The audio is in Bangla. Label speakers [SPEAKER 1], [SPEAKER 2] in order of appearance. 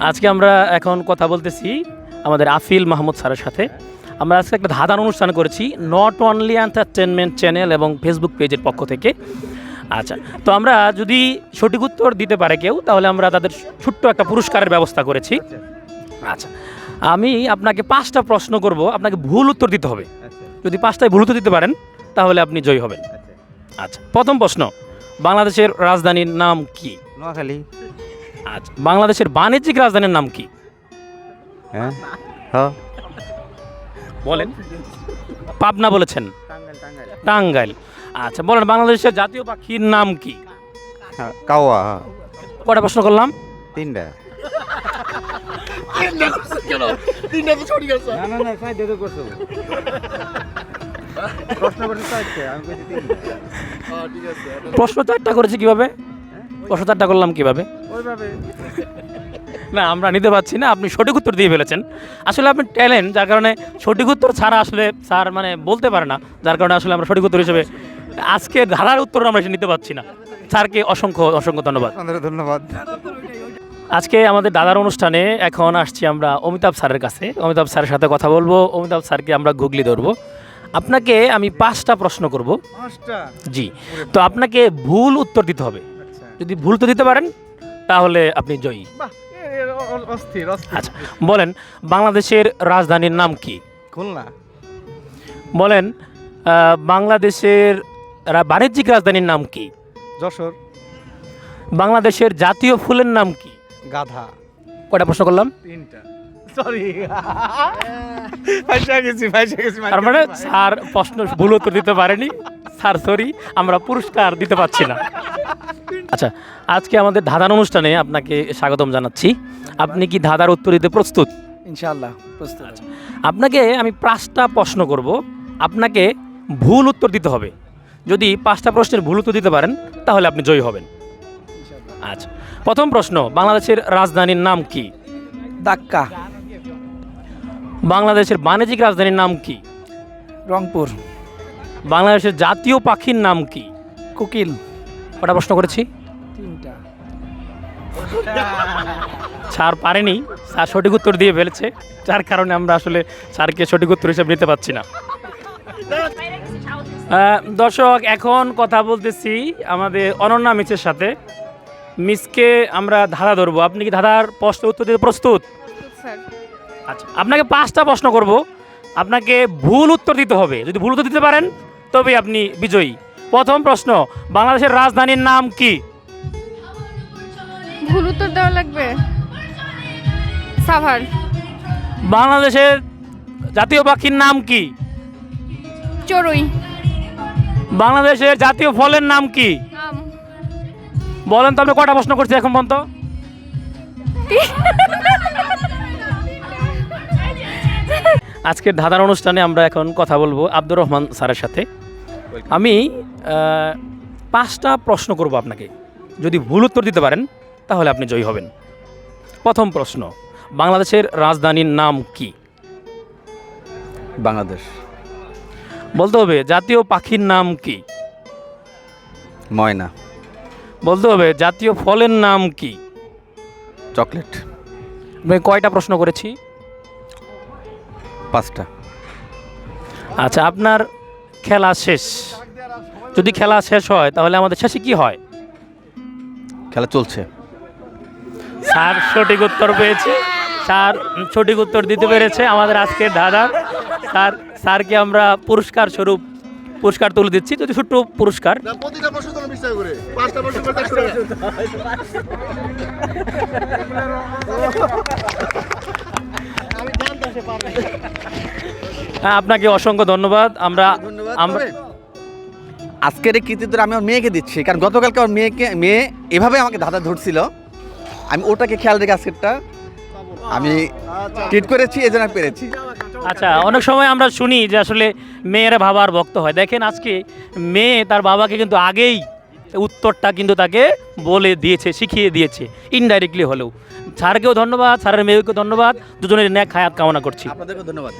[SPEAKER 1] আজকে আমরা এখন কথা বলতেছি আমাদের আফিল মাহমুদ স্যারের সাথে। আমরা আজকে একটা ধাঁধার অনুষ্ঠান করেছি নট অনলি এন্টারটেনমেন্ট চ্যানেল এবং ফেসবুক পেজের পক্ষ থেকে। আচ্ছা, তো আমরা যদি সঠিক উত্তর দিতে পারে কেউ, তাহলে আমরা তাদের ছোট্ট একটা পুরস্কারের ব্যবস্থা করেছি। আচ্ছা, আমি আপনাকে 5টা প্রশ্ন করব, আপনাকে ভুল উত্তর দিতে হবে। যদি 5টায় ভুল উত্তর দিতে পারেন তাহলে আপনি জয়ী হবেন। আচ্ছা, প্রথম প্রশ্ন, বাংলাদেশের রাজধানীর নাম কি?
[SPEAKER 2] নোয়াখালী।
[SPEAKER 1] আচ্ছা, বাংলাদেশের বাণিজ্যিক রাজধানীর নাম কি?
[SPEAKER 2] হ্যাঁ হ্যাঁ
[SPEAKER 1] বলেন। পাবনা বলেছেন? টাঙ্গাইল। আচ্ছা, বলেন বাংলাদেশের জাতীয় পাখির নাম কি?
[SPEAKER 2] হ্যাঁ কাওয়া।
[SPEAKER 1] কটা প্রশ্ন করলাম?
[SPEAKER 2] 3টা। না না 4টা তো করছো। প্রশ্ন করতে চাইছে আমি কইছি 3টা।
[SPEAKER 1] প্রশ্ন 4টা করেছি কিভাবে? প্রশ্ন 4টা করলাম কিভাবে?
[SPEAKER 2] ওইভাবে
[SPEAKER 1] না, আমরা নিতে পারছি না। আপনি সঠিক উত্তর দিয়ে ফেলেছেন। আসলে আপনি ট্যালেন্ট, যার কারণে সঠিক উত্তর ছাড়া আসলে স্যার মানে বলতে পারে না, যার কারণে আসলে আমরা সঠিক উত্তর হিসেবে আজকে ধারার উত্তর আমরা নিতে পারছি না। স্যারকে অসংখ্য অসংখ্য ধন্যবাদ।
[SPEAKER 2] আপনাদের ধন্যবাদ।
[SPEAKER 1] আজকে আমাদের দাদার অনুষ্ঠানে এখন আসছি আমরা অমিতাভ স্যারের কাছে। অমিতাভ স্যারের সাথে কথা বলবো। অমিতাভ স্যারকে আমরা গুগলি ধরবো। আপনাকে আমি 5টা প্রশ্ন করব।
[SPEAKER 2] 5টা?
[SPEAKER 1] জি। তো আপনাকে ভুল উত্তর দিতে হবে। যদি ভুল উত্তর দিতে পারেন তাহলে আপনি জয়ী।
[SPEAKER 2] বাহ, অস্থির অস্থির।
[SPEAKER 1] আচ্ছা, বলেন বাংলাদেশের রাজধানীর নাম কি?
[SPEAKER 2] খুলনা।
[SPEAKER 1] বলেন বাংলাদেশের বাণিজ্যিক রাজধানীর নাম কি?
[SPEAKER 2] যশোর।
[SPEAKER 1] বাংলাদেশের জাতীয় ফুলের নাম কি?
[SPEAKER 2] গাধা।
[SPEAKER 1] কয়টা প্রশ্ন করলাম?
[SPEAKER 2] 3টা। সরি। ফাইসা গেছি।
[SPEAKER 1] তার মানে স্যার প্রশ্ন ভুল উত্তর দিতে পারেনি। স্যার সরি, আমরা পুরস্কার দিতে পারছি না। আচ্ছা, আজকে আমাদের ধাঁধার অনুষ্ঠানে আপনাকে স্বাগতম জানাচ্ছি। আপনি কি ধাঁধার উত্তর দিতে প্রস্তুত?
[SPEAKER 3] ইনশাআল্লাহ প্রস্তুত।
[SPEAKER 1] আপনাকে আমি 5টা প্রশ্ন করব, আপনাকে ভুল উত্তর দিতে হবে। যদি 5টা প্রশ্নের ভুল উত্তর দিতে পারেন তাহলে আপনি জয়ী হবেন। আচ্ছা, প্রথম প্রশ্ন, বাংলাদেশের রাজধানীর নাম কি?
[SPEAKER 3] ঢাকা।
[SPEAKER 1] বাংলাদেশের বাণিজ্যিক রাজধানীর নাম কি?
[SPEAKER 3] রংপুর।
[SPEAKER 1] বাংলাদেশের জাতীয় পাখির নাম কি?
[SPEAKER 3] কোকিল।
[SPEAKER 1] কটা প্রশ্ন করেছি?
[SPEAKER 3] 3টা।
[SPEAKER 1] স্যার পারেনি, স্যার সঠিক উত্তর দিয়ে ফেলেছে, যার কারণে আমরা আসলে স্যারকে সঠিক উত্তর হিসেবে নিতে পারছি না। দর্শক, এখন কথা বলতেছি আমাদের অনন্যা মিসের সাথে। মিসকে আমরা ধাঁধা ধরবো। আপনি কি ধাঁধার প্রশ্নের উত্তর দিতে প্রস্তুত? আচ্ছা, আপনাকে 5টা প্রশ্ন করব, আপনাকে ভুল উত্তর দিতে হবে। যদি ভুল উত্তর দিতে পারেন তবে আপনি বিজয়ী। প্রথম প্রশ্ন, বাংলাদেশের রাজধানীর নাম কি?
[SPEAKER 4] ভুল উত্তর দেওয়া লাগবে। সাভার।
[SPEAKER 1] বাংলাদেশের জাতীয় পাখির নাম কি?
[SPEAKER 4] চড়ুই।
[SPEAKER 1] বাংলাদেশের জাতীয় ফলের নাম কি?
[SPEAKER 4] আম।
[SPEAKER 1] বলেন তো, আপনি কটা প্রশ্ন করছি এখন পর্যন্ত? আজকের ধাঁধার অনুষ্ঠানে আমরা এখন কথা বলবো আব্দুর রহমান স্যারের সাথে। আমি 5টা প্রশ্ন করব আপনাকে। যদি ভুল উত্তর দিতে পারেন তাহলে আপনি জয়ী হবেন। প্রথম প্রশ্ন, বাংলাদেশের রাজধানীর নাম কি?
[SPEAKER 2] বাংলাদেশ।
[SPEAKER 1] বলতে হবে জাতীয় পাখির নাম কি?
[SPEAKER 2] ময়না।
[SPEAKER 1] বলতে হবে জাতীয় ফলের নাম কি?
[SPEAKER 2] চকলেট।
[SPEAKER 1] আমি কয়টা প্রশ্ন করেছি?
[SPEAKER 2] 5টা।
[SPEAKER 1] আচ্ছা, আপনার খেলা শেষ। যদি খেলা শেষ হয় তাহলে আমাদের শেষে কি হয়?
[SPEAKER 2] খেলা চলছে।
[SPEAKER 1] স্যার সঠিক উত্তর পেয়েছে। স্যার সঠিক উত্তর দিতে পেরেছে আমাদের আজকের ধাঁধা। স্যারকে আমরা পুরস্কার স্বরূপ পুরস্কার তুলে দিচ্ছি, যদি ছোট্ট পুরস্কার।
[SPEAKER 5] প্রতিটা প্রশ্ন তুমি বিশ্বাস করে 5টা প্রশ্ন করতে শুরু
[SPEAKER 1] হ্যাঁ, আপনাকে অসংখ্য ধন্যবাদ। আমরা
[SPEAKER 2] আজকের এই কৃতিত্ব আমি আমার মেয়েকে দিচ্ছি, কারণ গতকালকে আমার মেয়ে এভাবে আমাকে ধাঁধা ধরছিল, আমি ওটাকে খেয়াল রেখে আজকেরটা আমি ট্রিট করেছি, এই জন্য পেরেছি।
[SPEAKER 1] আচ্ছা, অনেক সময় আমরা শুনি যে আসলে মেয়েরা বাবার ভক্ত হয়। দেখেন আজকে মেয়ে তার বাবাকে কিন্তু আগেই উত্তরটা কিন্তু তাকে বলে দিয়েছে, শিখিয়ে দিয়েছে, ইনডাইরেক্টলি হলেও। স্যারকেও ধন্যবাদ, স্যারের মেয়েকেও ধন্যবাদ। দুজনের ন্যাক হায়াত কামনা করছি।
[SPEAKER 2] আপনাদেরকে ধন্যবাদ।